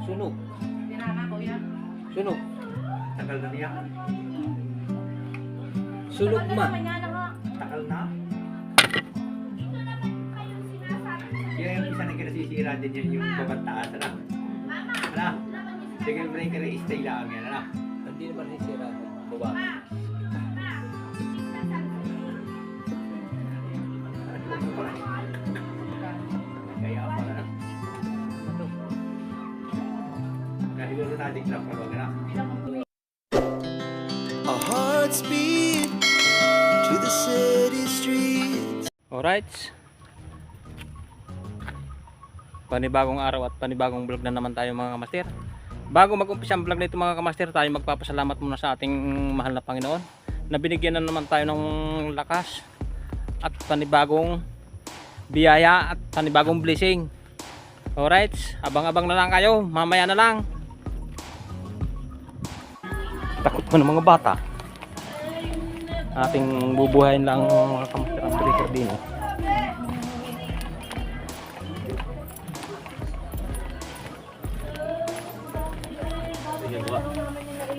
Sunog. Pinaka ko yan. Sunog. Tagal na niya. Sunog man. Tagal na. Yan yung isa na kinasisira din yan yung babantaas. Ano? Ano? Sige, breaker ay stay lang yan. Ano? Hindi naman rin sira. Baba. Kaya ako na. Dahil ito natin lang pa na. Our hearts beat to the city streets. Alright. Panibagong araw at panibagong vlog na naman tayo mga kamaster. Bago mag-umpisa ang vlog nito mga kamaster, tayo magpapasalamat muna sa ating mahal na Panginoon na binigyan na naman tayo ng lakas at panibagong biyaya at panibagong blessing. Alright, abang-abang na lang kayo, mamaya na lang. Takot ko ng mga bata. Ating bubuhayin lang mga kamaster ang breaker din.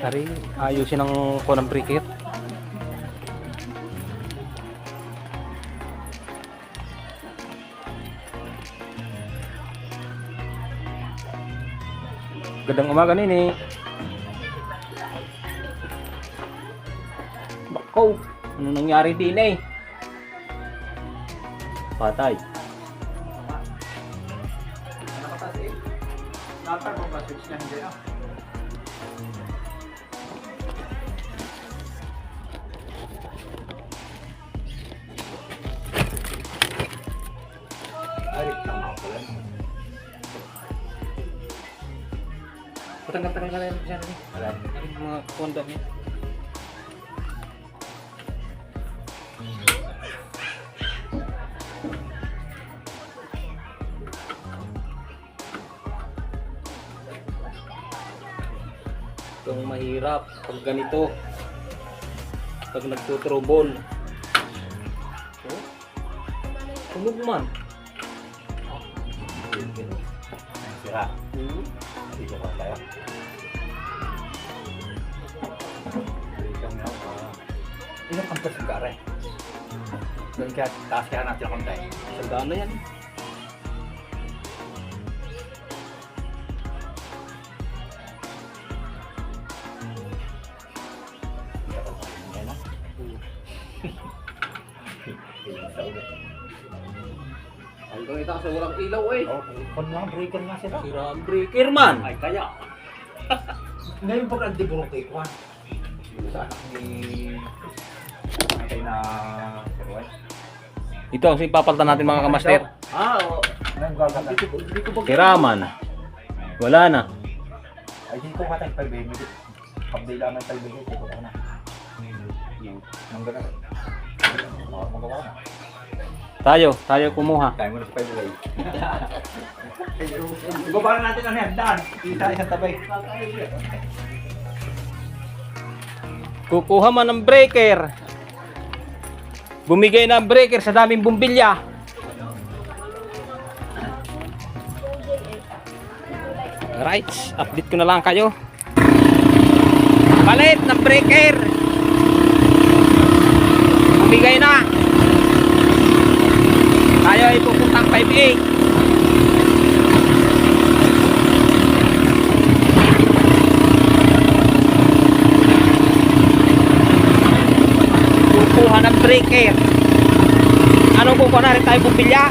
Tari, ayusin ang kunang breaker. Gandang umaga nini. Bako, ano nangyari din eh? Patay. Latar mo ba switch na hindi ah? Ay, tama ko lang. Patanggal-tanggal ka na yan dyan. Alam. Ano yung mga kondom niya? Itong mahirap pag ganito, pag nagtutrobol. Oh, tunog man. Sira. Dito pa tayo. Ilang kampas yung gare? Doon kaya taas kaya natin ang kontay. Sandaan na yan. Hanggang ito kasi walang ilaw eh. Oh, kon nga, breaker nga sila. Sira ang breaker man. Ay, kaya. Ngayon pag nagdigurong kay Kwan. Sa anak ni... Kay na... Sirway. Ito ang papalitan natin mga kamaster. Ah, oo. Ngayon gaganda. Kiraman. Wala na. Ay, di ko matay 5 minutes. Update lang ng 5 minutes. Ito na. Nang gano'n. Magawa na. Tayo kumuha. Kaya mo na sa 5 way. Ibaba na natin ang hagdan. Isa isang tabay. Kukuha man ng breaker. Bumigay ng breaker sa daming bumbilya. Right, update ko na lang kayo. Palit ng breaker. Bumigay na. Tayo ay pupuntang 5A. Kukuha ng breaker. Anong kukuha na rin tayo? Bumbilya?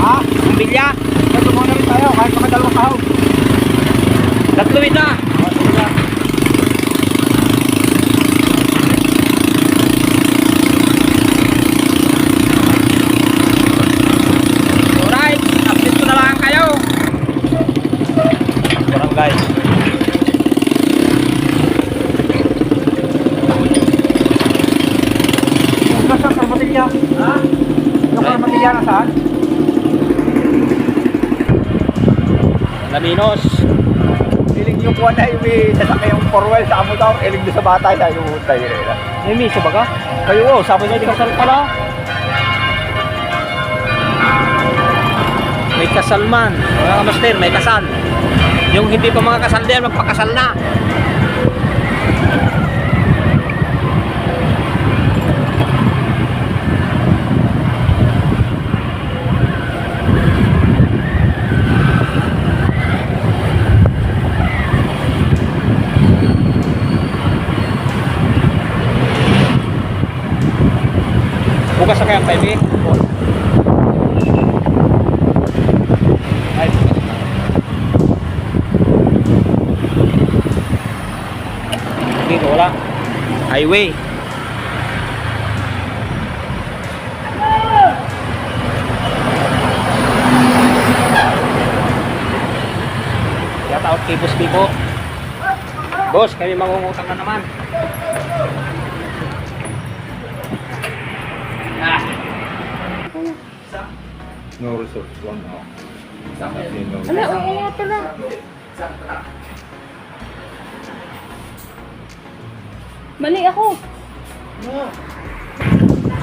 Ha? Bumbilya? Ito muna rin tayo. Kahit mga dalawang kahon. Tatluin na. Alright, update ko na lang kayo. Barangay. Nasa sa matilya. Ha? Nasa matilya na saan? Laminos. Ilig yung kuha na yung sasakay yung 4-wheel sa amo daw. Ilig doon sa bata sa yung tayo nila. May miso ba ka? Kayo oh, sabi niya di kasal pala. May kasal man. Mga kamaster, may kasal. Yung hindi pa mga kasal din, magpakasal na. Bukas na kaya ang 5 eh. Ay, dito wala. Highway. Shout out kay Boss Kiko. Boss, kami mangungutang na naman. No resource one now. Ala, oo nga pala. Mali ako.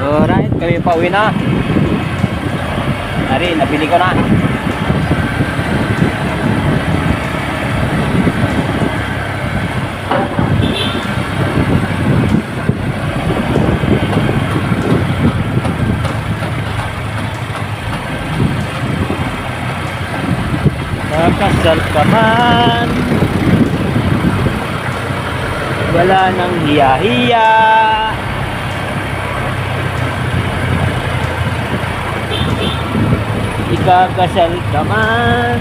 Alright, kami pauwi na. Ari, nabili ko na. Nakasal ka man, wala nang hiya-hiya. Ikakasal ka man.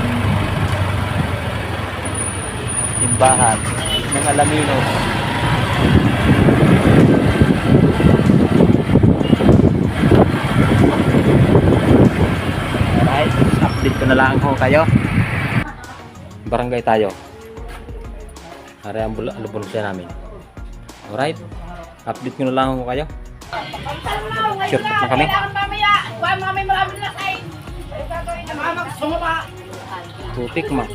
Simbahan ng Alaminos. Alright, update ko na lang ho kayo. Barangay tayo. Are ang ambulansya namin. Alright. Update ko na lang ako kayo. Sure na kami. Tutik ma.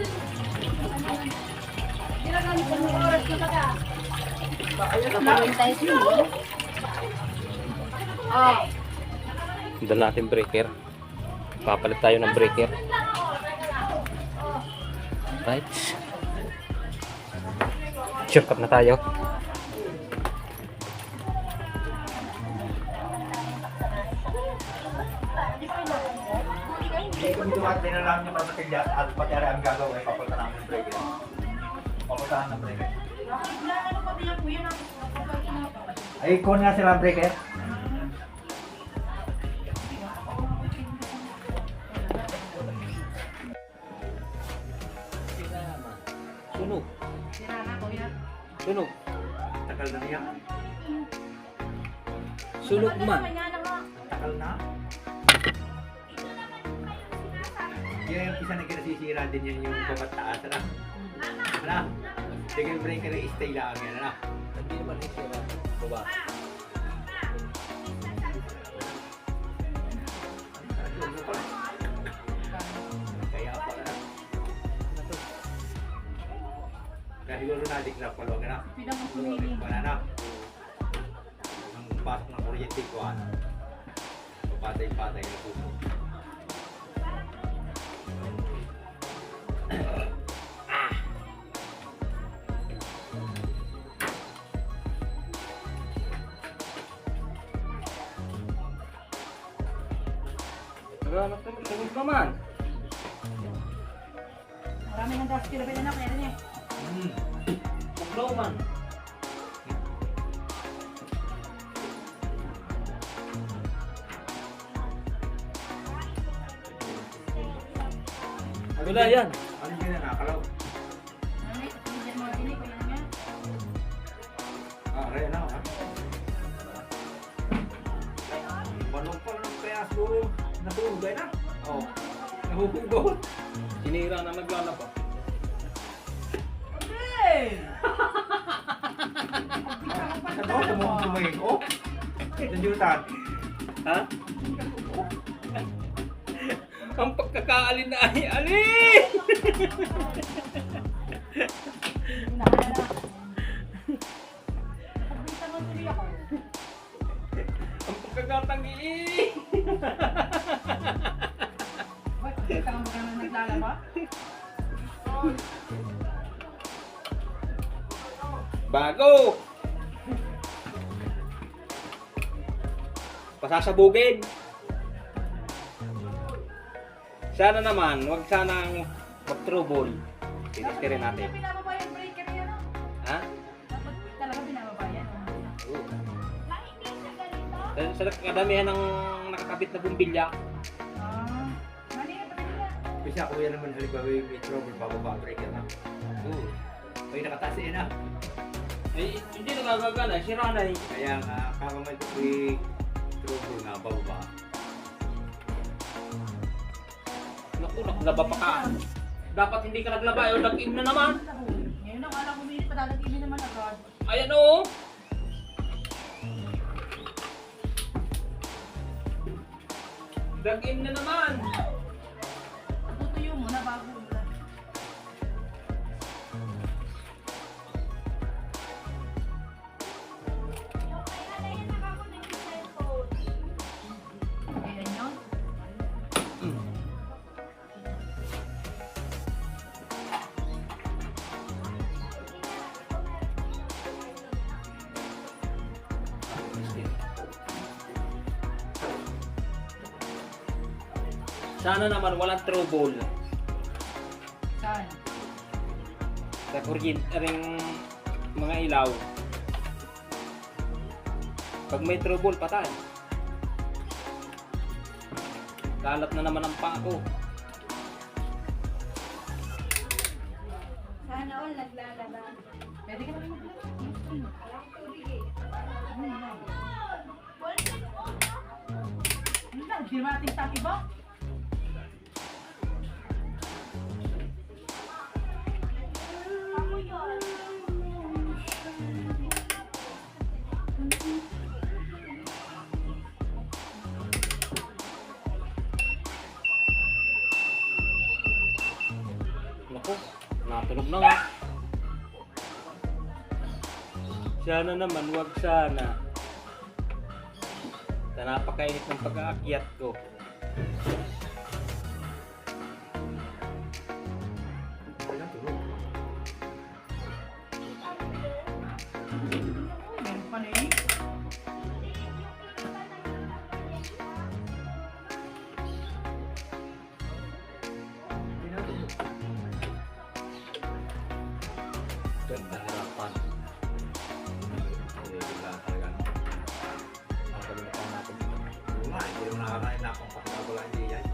Dala natin breaker. Papalit tayo ng breaker. Right. Shortcut na tayo. Kung dumat din na lang yung matakilya at pati ang gagawin, papunta namin ng break. Papuntahan ng break. Ay, kung nga sila breaker. Sunog. Sunog. Takal na niya. Sunog man. Takal na. Yan yung isa na kinasisira din yan yung pabataas na. Ano? Sige breaker ay stay lang yan. Ano? Hindi naman isira. Baba. Kaya pala na. Kaya siguro na-declare pa lang na. Wala na. Ang pasok ng kuryente ko patay-patay na puso. Naghanap ng sunog naman. Marami ng gas kilo ba yan ako? Meron eh. Buglaw man. Wala yan. Ano yun na nakalaw? Hindi mo dinig ko yan. Raya na ha? Manong pa lang kaya siguro natulog ay na? Oo. Nahuhugot. Sinira na naglalaba. Ano? Tumungin ko? Nandiyotan. Ha? Ang pagkakaalin na ay alin! Ang pagkakatangiin! Naalala mo? Bago! Pasasabugin. Sana naman, wag sanang mag-trouble. Tinistirin natin. Dapat binababa yung breaker yun, no? Ha? Dapat talaga binababa yan. Oo. Sa kadamihan ng nakakabit na bumbilya. Ah, mali na pala nila. Kasi ako yan naman halimbawa yung may trouble, bababa ang breaker na. Oo. May nakataas na. Eh, hindi nagagagana, sira na eh. Kaya nga, kama may trouble nga, bababa. Naku, naglaba pa ka. Dapat hindi ka naglaba, yung nag-im na naman. Ngayon ang alam bumili, padadagin naman agad. Ayan o. Nag-im na naman. Tutuyo mo na bago. Ayan yun. Sana naman walang trouble Saan? sa kuryente ring mga ilaw. Pag may trouble, patay. Kalat na naman ang paa ko. Sana all naglalaba. Pwede ka naman mag-vlog. Ano lang, hindi naman natin taki ba? Naku, natunog na nga. Sana naman, wag sana. Sa napakainit ng pag-aakyat ko. Walang tulog. Meron pa na eh. Hindi na tulog. Ganda harapan. Hindi, wala talaga. Nakalimutan natin. Oo nga, hindi naman nakakain na akong pakagawala hindi yan.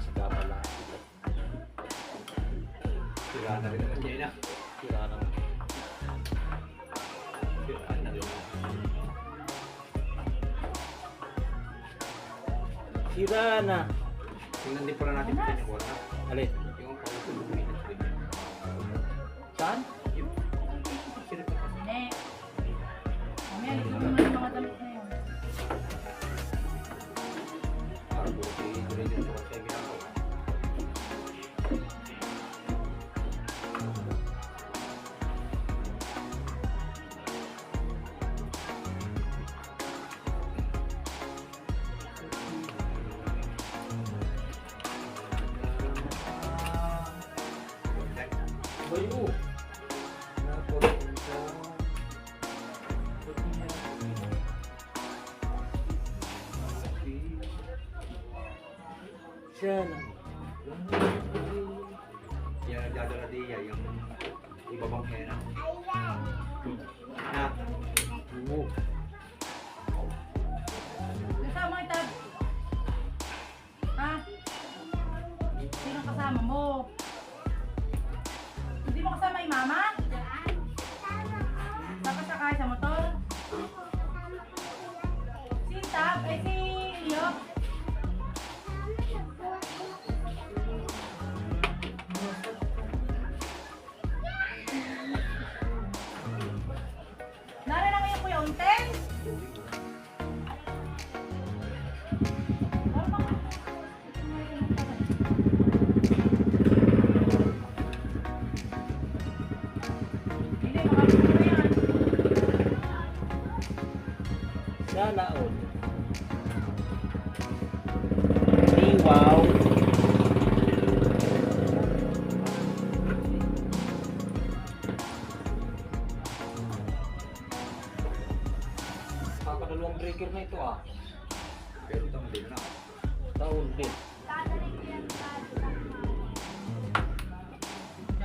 Saka pala. Sira na rin naman yan. Sira na. Sira na rin. Sira na. Tingnan din pala natin kung yung wala. Alin? Yung pang-tulog minutes din. Saan? Yung sira pa. Ne. Mamaya, ligyan mo naman yung mga damit na yun. Parang buti rin din sa kaya ginagawa. Bayo. Siya na. Yan ang dadala diya, yung iba bang hena. Na, Oo. Kasama kita. Ha? Sino kasama mo? Hindi mo kasama yung mama? Dapat sakay sa motor? Si Tab? Eh si Iyo? Nara na ngayon Kuya Unten? Paulit.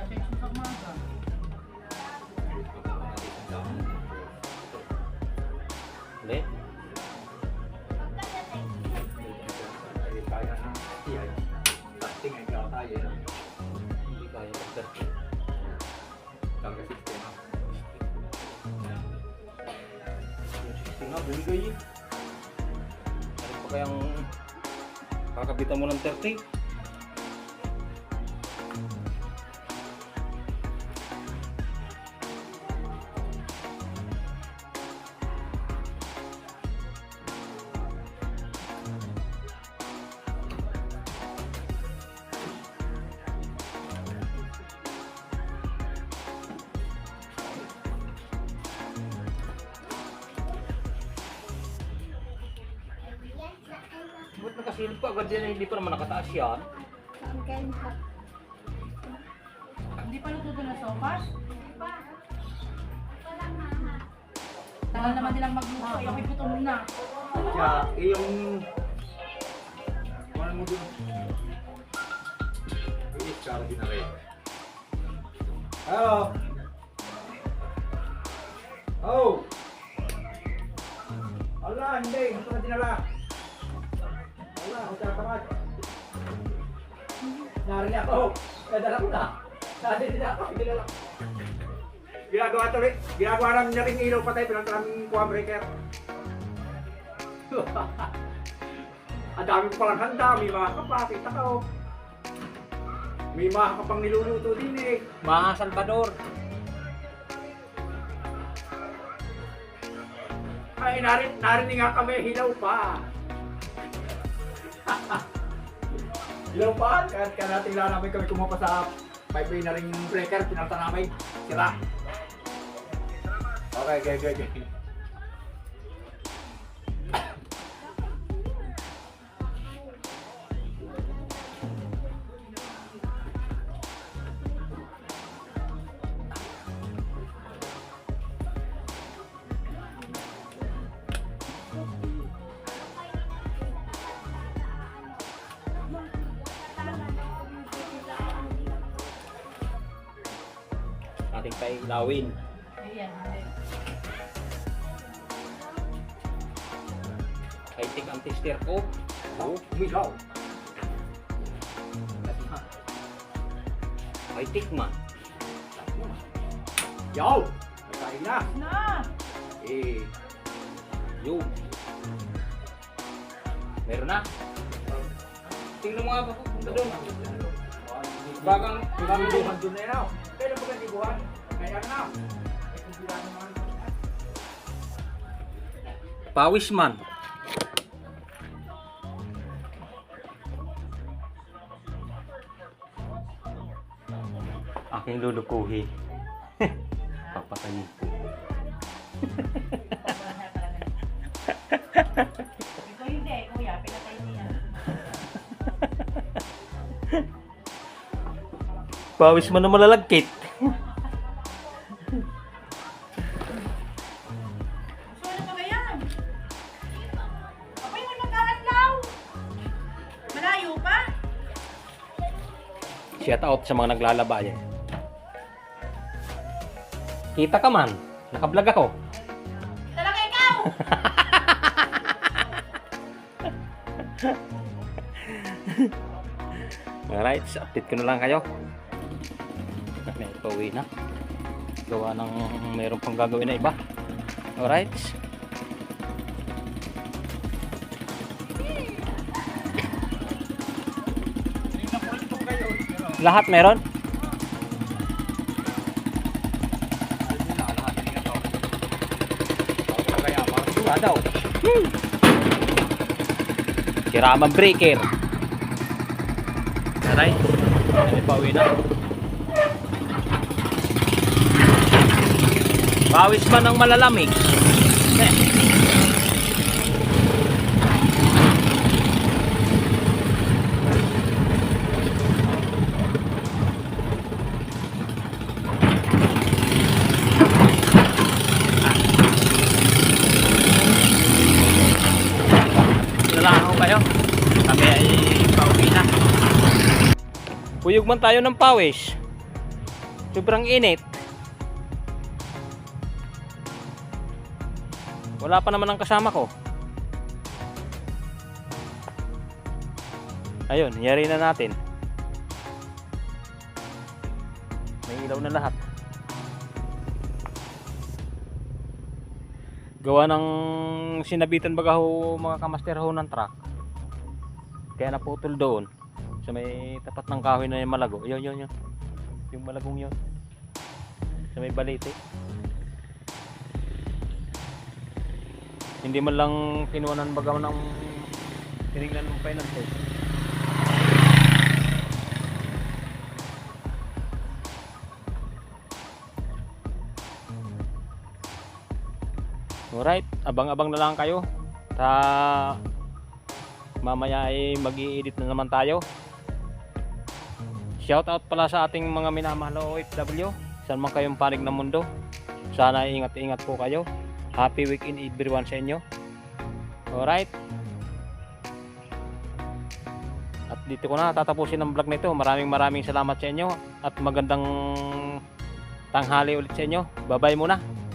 Check mo sa umaga. Ulit. Kaya na siya. Testing ay kaya tayo. Hindi kaya mag-30. Tangga system. Yung 60 nga, bumigay eh. Ano pa kayang kakabitan mo ng 30? Ba't nakasilip pa agad yan? Hindi pa naman nakataas yan. Hindi pa luto doon na sopas? Tagal naman nilang magluto. Ay, ako'y gutom na. Kaya, yung... Ano mo dun? Yung tsara din na rin. Hello? Oh! Ala, hindi. Gusto na dinala. Ala, ako tatamat. Narinig ako. Nadala ko na. Narinig ako. Dinala ko. Ginagawa tuloy. Ginagawa lang niya rin ilaw patay. Pinagtalang kuha breaker. Ang dami ko palang handa. May mga kapakit ako. May mga kapang niluluto din eh. Mga Salvador. Ay, narinig nga kami. Hilaw pa. Hilaw pa. Kaya natin lang namin kami kumuha sa 5-way na ring breaker. Pinalta namin. Sira. Okay, okay. Ating pailawin. Ayan, hindi. High-tech ang tester ko. Oh, umilaw. High-tech man. Yo! May kain na. Na! Eh, Yun. Meron na. Tingnan mo nga ba kung doon. Bagang dibuhan doon na yan. Kailan ba ka dibuhan? Kaya na. May kumpilan naman. pawis man. Aking lulukuhi. Papatayin ko. Ito hindi, kuya, pinatay niya. Pawis man na malalagkit. So ano pa ba yan? Abay, may magkakatlaw. Malayo pa? Shout out sa mga naglalaba yan. Kita ka man. Nakablog ako. Talaga ikaw! Alright, so update ko na lang kayo. May pauwi na. Gawa ng mayroon pang gagawin na iba. Alright. Lahat meron? Wala daw. Kiraman breaker. Alright. May pauwi na. Pawis man ng malalamig. Lalakaw kayo. Kami ay pauwi na. Puyog man tayo ng pawis. Sobrang init. Wala pa naman ang kasama ko. Ayun, yari na natin. May ilaw na lahat. Gawa ng sinabitan baga ho mga kamaster ho ng truck. Kaya naputol doon. So may tapat ng kahoy na yung malago. Yun. Yung malagong yun. So may balite. Hindi man lang kinuha ng bagaw ng tinignan ng finance. Alright, abang-abang na lang kayo. Mamaya ay mag-i-edit na naman tayo. Shoutout pala sa ating mga minamahal na OFW. Saan man kayong panig ng mundo. Sana ingat-ingat po kayo. Happy weekend everyone sa inyo. Alright. At dito ko na tatapusin ang vlog nito. Maraming salamat sa inyo. At magandang tanghali ulit sa inyo. Bye bye muna.